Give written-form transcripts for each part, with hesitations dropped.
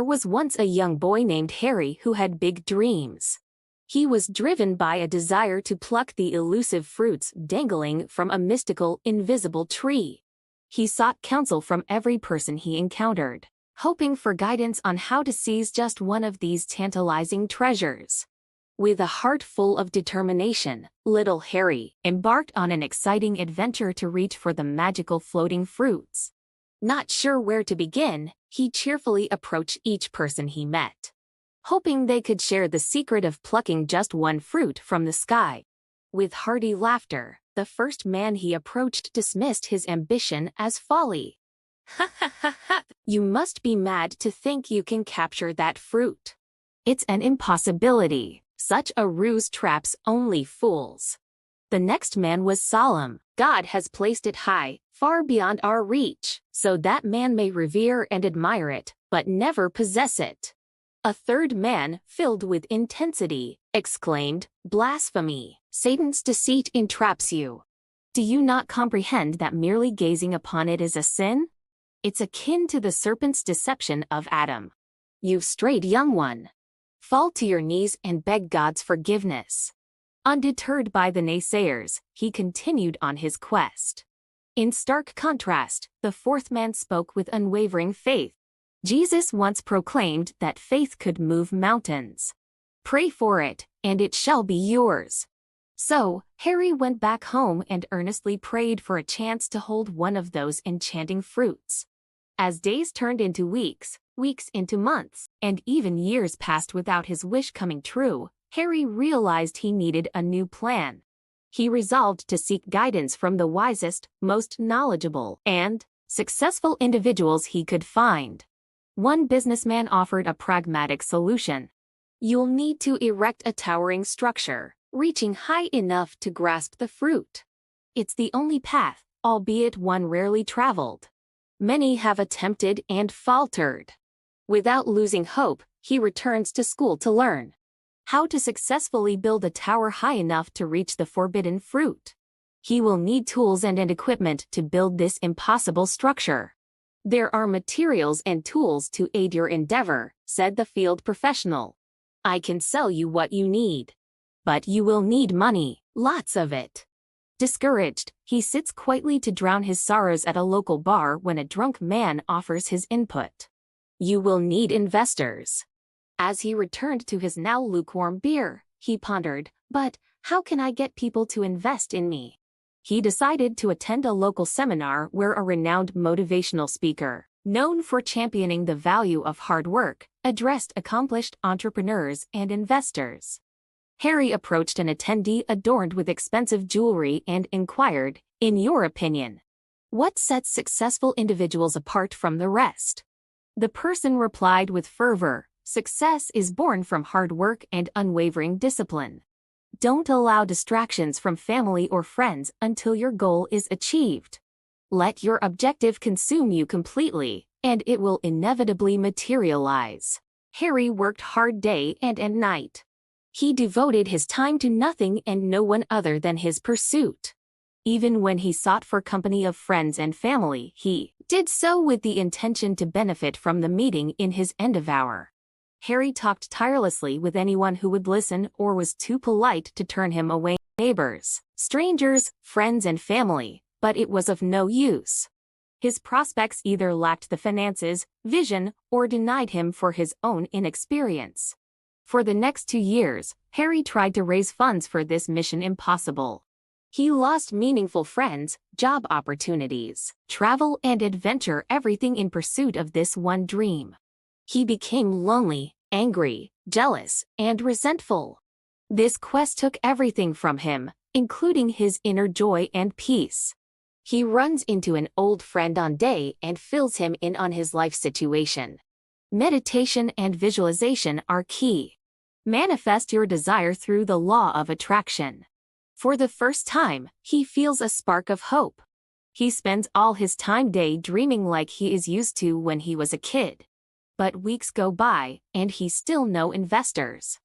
There was once a young boy named Harry who had big dreams. He was driven by a desire to pluck the elusive fruits dangling from a mystical, invisible tree. He sought counsel from every person he encountered, hoping for guidance on how to seize just one of these tantalizing treasures. With a heart full of determination, little Harry embarked on an exciting adventure to reach for the magical floating fruits. Not sure where to begin, he cheerfully approached each person he met, hoping they could share the secret of plucking just one fruit from the sky. With hearty laughter, the first man he approached dismissed his ambition as folly. "Ha ha ha ha! You must be mad to think you can capture that fruit. It's an impossibility. Such a ruse traps only fools." The next man was solemn. "God has placed it high, far beyond our reach, so that man may revere and admire it, but never possess it." A third man, filled with intensity, exclaimed, "Blasphemy! Satan's deceit entraps you. Do you not comprehend that merely gazing upon it is a sin? It's akin to the serpent's deception of Adam. You strayed young one. Fall to your knees and beg God's forgiveness." Undeterred by the naysayers, he continued on his quest. In stark contrast, the fourth man spoke with unwavering faith. Jesus once proclaimed that faith could move mountains. Pray for it, and it shall be yours. So, Harry went back home and earnestly prayed for a chance to hold one of those enchanting fruits. As days turned into weeks, weeks into months, and even years passed without his wish coming true, Harry realized he needed a new plan. He resolved to seek guidance from the wisest, most knowledgeable, and successful individuals he could find. One businessman offered a pragmatic solution. "You'll need to erect a towering structure, reaching high enough to grasp the fruit. It's the only path, albeit one rarely traveled. Many have attempted and faltered." Without losing hope, he returns to school to learn how to successfully build a tower high enough to reach the forbidden fruit. He will need tools and equipment to build this impossible structure. "There are materials and tools to aid your endeavor," said the field professional. "I can sell you what you need. But you will need money, lots of it." Discouraged, he sits quietly to drown his sorrows at a local bar when a drunk man offers his input. "You will need investors." As he returned to his now lukewarm beer, he pondered, "But how can I get people to invest in me?" He decided to attend a local seminar where a renowned motivational speaker, known for championing the value of hard work, addressed accomplished entrepreneurs and investors. Harry approached an attendee adorned with expensive jewelry and inquired, "In your opinion, what sets successful individuals apart from the rest?" The person replied with fervor, "Success is born from hard work and unwavering discipline. Don't allow distractions from family or friends until your goal is achieved. Let your objective consume you completely, and it will inevitably materialize." Harry worked hard day and night. He devoted his time to nothing and no one other than his pursuit. Even when he sought for company of friends and family, he did so with the intention to benefit from the meeting in his end of hour. Harry talked tirelessly with anyone who would listen or was too polite to turn him away. Neighbors, strangers, friends and family, but it was of no use. His prospects either lacked the finances, vision, or denied him for his own inexperience. For the next 2 years, Harry tried to raise funds for this mission impossible. He lost meaningful friends, job opportunities, travel and adventure, everything in pursuit of this one dream. He became lonely, angry, jealous, and resentful. This quest took everything from him, including his inner joy and peace. He runs into an old friend on day and fills him in on his life situation. Meditation and visualization are key. Manifest your desire through the law of attraction. For the first time, he feels a spark of hope. He spends all his time daydreaming like he is used to when he was a kid. But weeks go by, and he still no investors.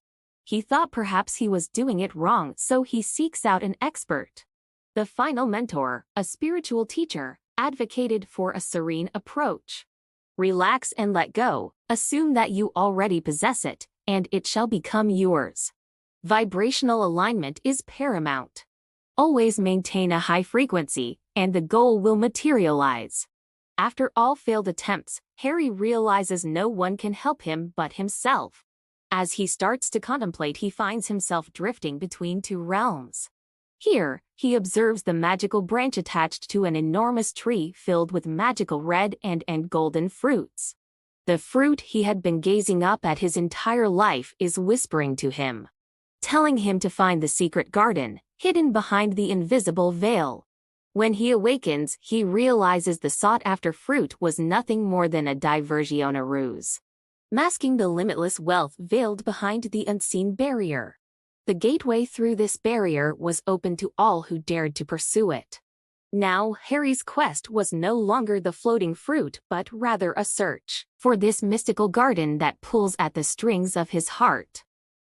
He thought perhaps he was doing it wrong, so he seeks out an expert. The final mentor, a spiritual teacher, advocated for a serene approach. "Relax and let go. Assume that you already possess it, and it shall become yours. Vibrational alignment is paramount. Always maintain a high frequency, and the goal will materialize. After all failed attempts, Harry realizes no one can help him but himself. As he starts to contemplate, he finds himself drifting between two realms. Here, he observes the magical branch attached to an enormous tree filled with magical red and golden fruits. The fruit he had been gazing up at his entire life is whispering to him, telling him to find the secret garden, hidden behind the invisible veil. When he awakens, he realizes the sought-after fruit was nothing more than a diversion ruse, masking the limitless wealth veiled behind the unseen barrier. The gateway through this barrier was open to all who dared to pursue it. Now, Harry's quest was no longer the floating fruit but rather a search for this mystical garden that pulls at the strings of his heart.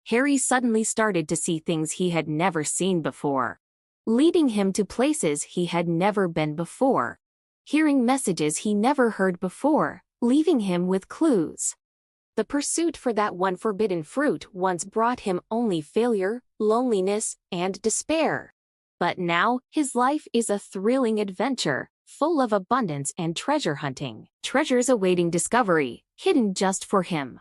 Harry suddenly started to see things he had never seen before, leading him to places he had never been before, hearing messages he never heard before, leaving him with clues. The pursuit for that one forbidden fruit once brought him only failure, loneliness, and despair. But now, his life is a thrilling adventure, full of abundance and treasure hunting. Treasures awaiting discovery, hidden just for him.